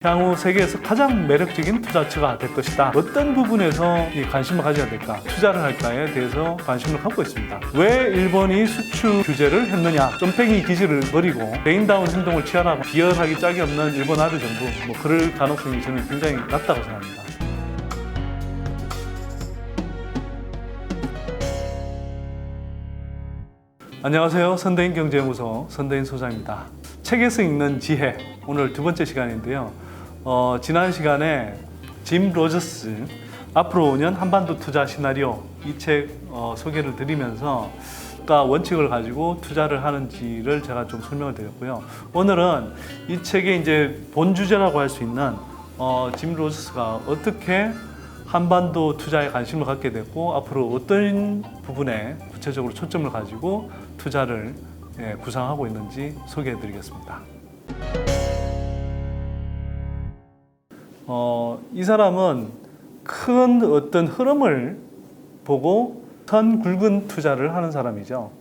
향후 세계에서 가장 매력적인 투자처가 될 것이다. 어떤 부분에서 이 관심을 가져야 될까? 투자를 할까에 대해서 관심을 갖고 있습니다. 왜 일본이 수출 규제를 했느냐? 쫌팽이 기질을 버리고 개인다운 행동을 취하라고 비열하기 짝이 없는 일본 아베 정부, 그럴 가능성이 저는 굉장히 낮다고 생각합니다. 안녕하세요. 선대인 경제연구소 선대인 소장입니다. 책에서 읽는 지혜, 오늘 두 번째 시간인데요. 지난 시간에 짐 로저스 앞으로 5년 한반도 투자 시나리오 이 책 소개를 드리면서 원칙을 가지고 투자를 하는지를 제가 좀 설명을 드렸고요. 오늘은 이 책의 이제 본 주제라고 할 수 있는 짐 로저스가 어떻게 한반도 투자에 관심을 갖게 됐고 앞으로 어떤 부분에 구체적으로 초점을 가지고 투자를 구상하고 있는지 소개해 드리겠습니다. 이 사람은 큰 어떤 흐름을 보고 선 굵은 투자를 하는 사람이죠.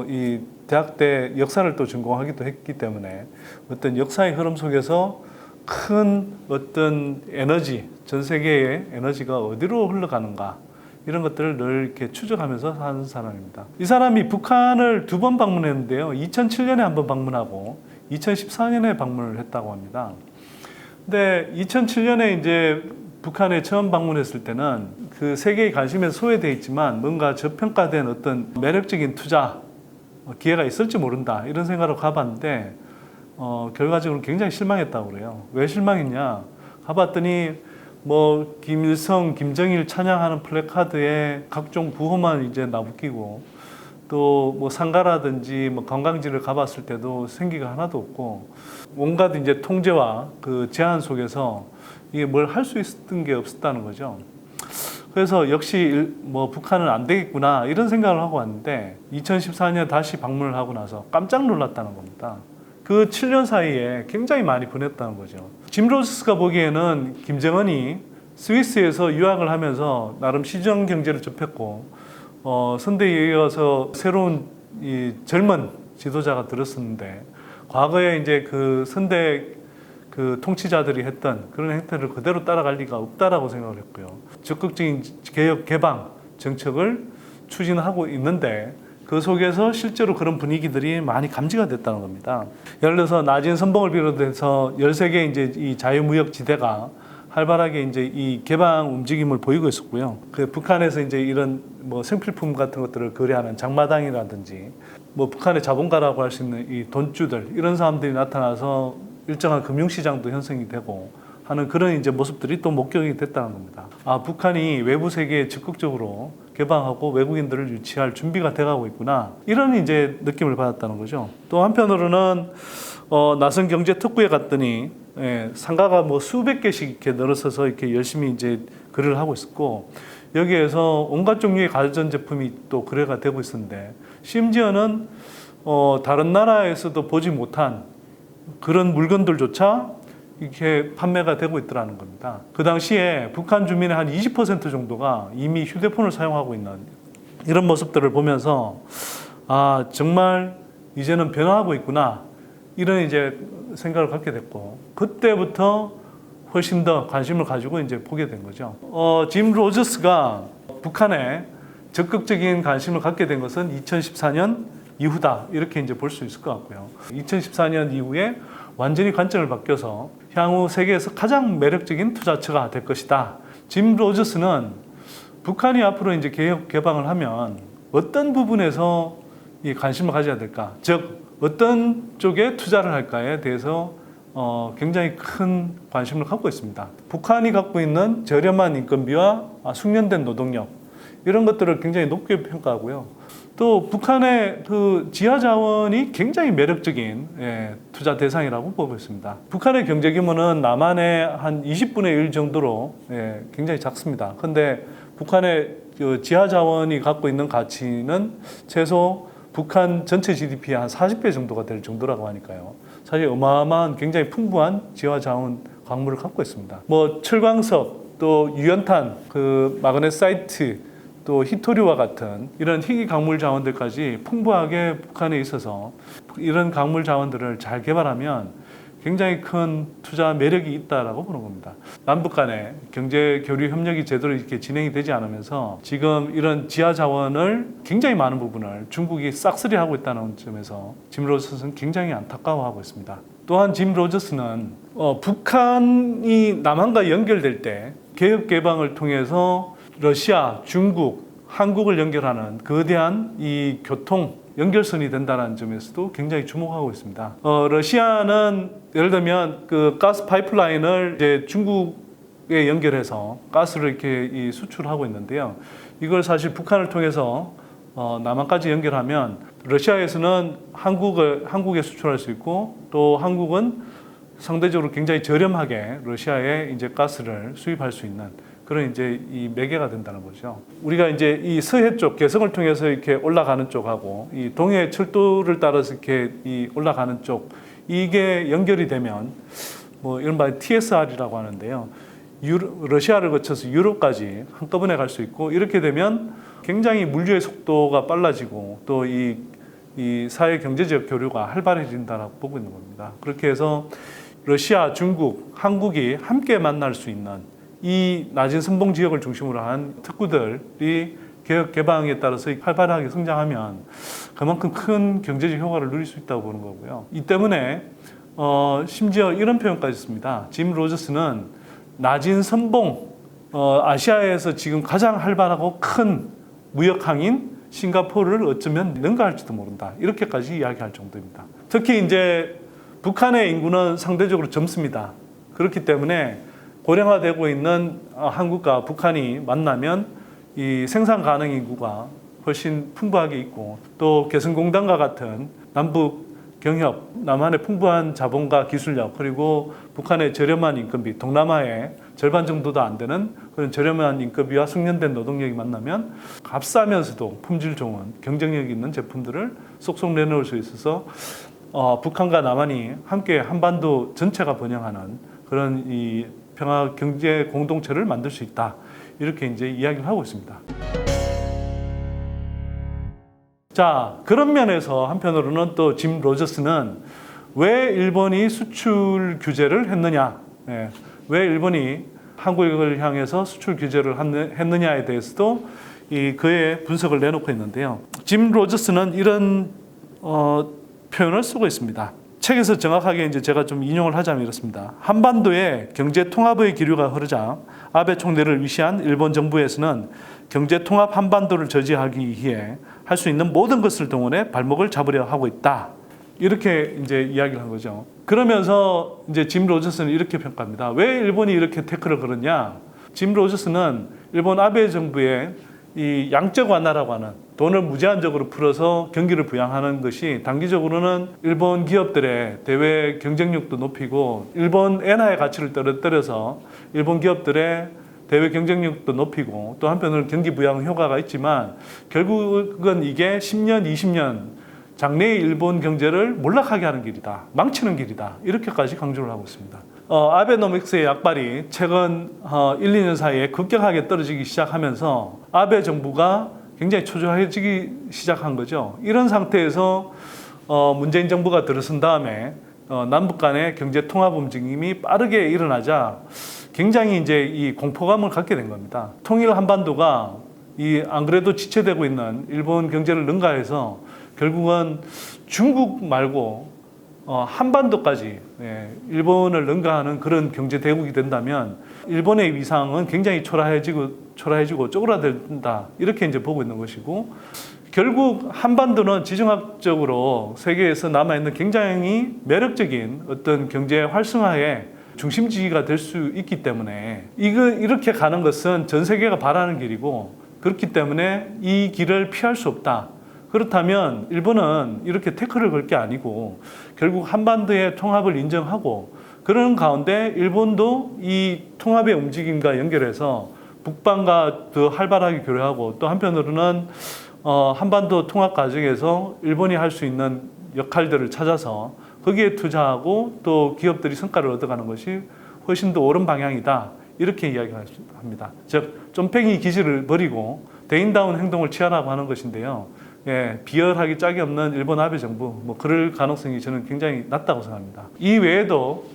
이 대학 때 역사를 또 전공하기도 했기 때문에 어떤 역사의 흐름 속에서 큰 어떤 에너지, 전 세계의 에너지가 어디로 흘러가는가 이런 것들을 늘 이렇게 추적하면서 하는 사람입니다. 이 사람이 북한을 2번 방문했는데요. 2007년에 한번 방문하고 2014년에 방문을 했다고 합니다. 근데 2007년에 이제 북한에 처음 방문했을 때는 그 세계의 관심에 소외되어 있지만 뭔가 저평가된 어떤 매력적인 투자 기회가 있을지 모른다 이런 생각으로 가봤는데 결과적으로 굉장히 실망했다고 그래요. 왜 실망했냐? 가봤더니 김일성, 김정일 찬양하는 플래카드에 각종 부호만 이제 나붙이고 또 상가라든지 관광지를 가봤을 때도 생기가 하나도 없고 온갖 이제 통제와 그 제한 속에서 이게 뭘 할 수 있었던 게 없었다는 거죠. 그래서 역시 북한은 안 되겠구나 이런 생각을 하고 왔는데 2014년 다시 방문을 하고 나서 깜짝 놀랐다는 겁니다. 그 7년 사이에 굉장히 많이 변했다는 거죠. 짐 로저스가 보기에는 김정은이 스위스에서 유학을 하면서 나름 시장 경제를 접했고 선대에 이어서 새로운 이 젊은 지도자가 들었었는데 과거에 이제 그 선대 그 통치자들이 했던 그런 행태를 그대로 따라갈 리가 없다라고 생각을 했고요. 적극적인 개혁 개방 정책을 추진하고 있는데 그 속에서 실제로 그런 분위기들이 많이 감지가 됐다는 겁니다. 예를 들어서 나진 선봉을 비롯해서 13개 이제 이 자유무역 지대가 활발하게 이제 이 개방 움직임을 보이고 있었고요. 그 북한에서 이제 이런 생필품 같은 것들을 거래하는 장마당이라든지 북한의 자본가라고 할 수 있는 이 돈주들 이런 사람들이 나타나서 일정한 금융시장도 형성이 되고 하는 그런 이제 모습들이 또 목격이 됐다는 겁니다. 북한이 외부 세계에 적극적으로 개방하고 외국인들을 유치할 준비가 돼가고 있구나 이런 이제 느낌을 받았다는 거죠. 또 한편으로는 나선 경제 특구에 갔더니 상가가 수백 개씩 이렇게 늘어서서 이렇게 열심히 이제 거래를 하고 있었고 여기에서 온갖 종류의 가전제품이 또 거래가 되고 있었는데 심지어는 다른 나라에서도 보지 못한 그런 물건들조차 이렇게 판매가 되고 있더라는 겁니다. 그 당시에 북한 주민의 한 20% 정도가 이미 휴대폰을 사용하고 있는 이런 모습들을 보면서 정말 이제는 변화하고 있구나 이런 이제 생각을 갖게 됐고 그때부터 훨씬 더 관심을 가지고 이제 보게 된 거죠. 짐 로저스가 북한에 적극적인 관심을 갖게 된 것은 2014년 이후다 이렇게 이제 볼 수 있을 것 같고요. 2014년 이후에 완전히 관점을 바뀌어서 향후 세계에서 가장 매력적인 투자처가 될 것이다. 짐 로저스는 북한이 앞으로 이제 개혁 개방을 하면 어떤 부분에서 이 관심을 가져야 될까? 즉 어떤 쪽에 투자를 할까에 대해서 굉장히 큰 관심을 갖고 있습니다. 북한이 갖고 있는 저렴한 인건비와 숙련된 노동력 이런 것들을 굉장히 높게 평가하고요. 또 북한의 그 지하 자원이 굉장히 매력적인 투자 대상이라고 보고 있습니다. 북한의 경제 규모는 남한의 한 20분의 1 정도로 굉장히 작습니다. 그런데 북한의 그 지하 자원이 갖고 있는 가치는 최소 북한 전체 GDP의 한 40배 정도가 될 정도라고 하니까요. 사실 어마어마한 굉장히 풍부한 지하 자원 광물을 갖고 있습니다. 철광석, 또 유연탄, 그 마그네사이트, 또 히토류와 같은 이런 희귀 광물 자원들까지 풍부하게 북한에 있어서 이런 광물 자원들을 잘 개발하면 굉장히 큰 투자 매력이 있다라고 보는 겁니다. 남북 간의 경제 교류 협력이 제대로 이렇게 진행이 되지 않으면서 지금 이런 지하 자원을 굉장히 많은 부분을 중국이 싹쓸이하고 있다는 점에서 짐 로저스는 굉장히 안타까워하고 있습니다. 또한 짐 로저스는 북한이 남한과 연결될 때 개혁 개방을 통해서 러시아, 중국, 한국을 연결하는 거대한 이 교통 연결선이 된다는 점에서도 굉장히 주목하고 있습니다. 러시아는 예를 들면 그 가스 파이프라인을 이제 중국에 연결해서 가스를 이렇게 수출하고 있는데요. 이걸 사실 북한을 통해서 남한까지 연결하면 러시아에서는 한국에 수출할 수 있고 또 한국은 상대적으로 굉장히 저렴하게 러시아에 이제 가스를 수입할 수 있는 그런 이제 이 매개가 된다는 거죠. 우리가 이제 이 서해 쪽 개성을 통해서 이렇게 올라가는 쪽하고 이 동해 철도를 따라서 이렇게 이 올라가는 쪽 이게 연결이 되면 뭐 이른바 TSR이라고 하는데요. 러시아를 거쳐서 유럽까지 한꺼번에 갈 수 있고 이렇게 되면 굉장히 물류의 속도가 빨라지고 또 이 사회 경제적 교류가 활발해진다고 보고 있는 겁니다. 그렇게 해서 러시아, 중국, 한국이 함께 만날 수 있는 이 낮은 선봉 지역을 중심으로 한 특구들이 개혁 개방에 따라서 활발하게 성장하면 그만큼 큰 경제적 효과를 누릴 수 있다고 보는 거고요. 이 때문에 심지어 이런 표현까지 있습니다. 짐 로저스는 낮은 선봉 아시아에서 지금 가장 활발하고 큰 무역항인 싱가포르를 어쩌면 능가할지도 모른다. 이렇게까지 이야기할 정도입니다. 특히 이제 북한의 인구는 상대적으로 젊습니다. 그렇기 때문에 고령화되고 있는 한국과 북한이 만나면 이 생산 가능 인구가 훨씬 풍부하게 있고 또 개성공단과 같은 남북 경협, 남한의 풍부한 자본과 기술력 그리고 북한의 저렴한 인건비, 동남아의 절반 정도도 안 되는 그런 저렴한 인건비와 숙련된 노동력이 만나면 값싸면서도 품질 좋은 경쟁력 있는 제품들을 쏙쏙 내놓을 수 있어서 북한과 남한이 함께 한반도 전체가 번영하는 그런 이 평화 경제 공동체를 만들 수 있다. 이렇게 이제 이야기를 하고 있습니다. 자, 그런 면에서 한편으로는 또 짐 로저스는 왜 일본이 수출 규제를 했느냐, 왜 일본이 한국을 향해서 수출 규제를 했느냐에 대해서도 그의 분석을 내놓고 있는데요. 짐 로저스는 이런 표현을 쓰고 있습니다. 책에서 정확하게 이제 제가 좀 인용을 하자면 이렇습니다. 한반도에 경제 통합의 기류가 흐르자 아베 총리를 위시한 일본 정부에서는 경제 통합 한반도를 저지하기 위해 할 수 있는 모든 것을 동원해 발목을 잡으려 하고 있다. 이렇게 이제 이야기를 한 거죠. 그러면서 이제 짐 로저스는 이렇게 평가합니다. 왜 일본이 이렇게 태클을 걸었냐? 짐 로저스는 일본 아베 정부의 이 양적 완화라고 하는 돈을 무제한적으로 풀어서 경기를 부양하는 것이 단기적으로는 일본 기업들의 대외 경쟁력도 높이고 일본 엔화의 가치를 떨어뜨려서 일본 기업들의 대외 경쟁력도 높이고 또 한편으로는 경기 부양 효과가 있지만 결국은 이게 10년, 20년 장래의 일본 경제를 몰락하게 하는 길이다. 망치는 길이다. 이렇게까지 강조를 하고 있습니다. 아베노믹스의 약발이 최근 1, 2년 사이에 급격하게 떨어지기 시작하면서 아베 정부가 굉장히 초조해지기 시작한 거죠. 이런 상태에서 문재인 정부가 들어선 다음에 남북 간의 경제 통합 움직임이 빠르게 일어나자 굉장히 이제 이 공포감을 갖게 된 겁니다. 통일 한반도가 안 그래도 지체되고 있는 일본 경제를 능가해서 결국은 중국 말고 한반도까지 일본을 능가하는 그런 경제 대국이 된다면 일본의 위상은 굉장히 초라해지고 쪼그라든다 이렇게 이제 보고 있는 것이고 결국 한반도는 지정학적으로 세계에서 남아있는 굉장히 매력적인 어떤 경제 활성화의 중심지가 될 수 있기 때문에 이렇게 가는 것은 전 세계가 바라는 길이고 그렇기 때문에 이 길을 피할 수 없다. 그렇다면 일본은 이렇게 태클을 걸 게 아니고 결국 한반도의 통합을 인정하고 그런 가운데 일본도 이 통합의 움직임과 연결해서 북방과 더 활발하게 교류하고 또 한편으로는 한반도 통합 과정에서 일본이 할 수 있는 역할들을 찾아서 거기에 투자하고 또 기업들이 성과를 얻어가는 것이 훨씬 더 옳은 방향이다. 이렇게 이야기합니다. 즉, 쫌팽이 기질을 버리고 대인다운 행동을 취하라고 하는 것인데요. 예, 비열하기 짝이 없는 일본 아베 정부, 뭐 그럴 가능성이 저는 굉장히 낮다고 생각합니다. 이 외에도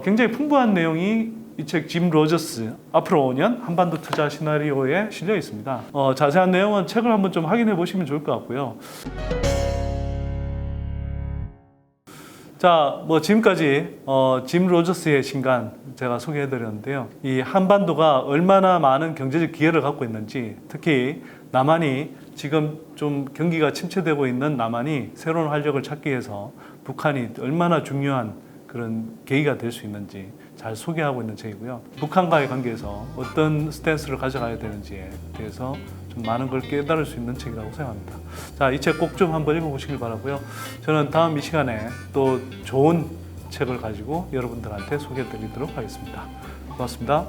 굉장히 풍부한 내용이 이 책 짐 로저스 앞으로 5년 한반도 투자 시나리오에 실려 있습니다. 자세한 내용은 책을 한번 좀 확인해 보시면 좋을 것 같고요. 자, 뭐 지금까지 짐 로저스의 신간 제가 소개해 드렸는데요. 이 한반도가 얼마나 많은 경제적 기회를 갖고 있는지, 특히 남한이 지금 좀 경기가 침체되고 있는 남한이 새로운 활력을 찾기 위해서 북한이 얼마나 중요한 그런 계기가 될 수 있는지 잘 소개하고 있는 책이고요. 북한과의 관계에서 어떤 스탠스를 가져가야 되는지에 대해서 좀 많은 걸 깨달을 수 있는 책이라고 생각합니다. 자, 이 책 꼭 좀 한번 읽어보시길 바라고요. 저는 다음 이 시간에 또 좋은 책을 가지고 여러분들한테 소개해 드리도록 하겠습니다. 고맙습니다.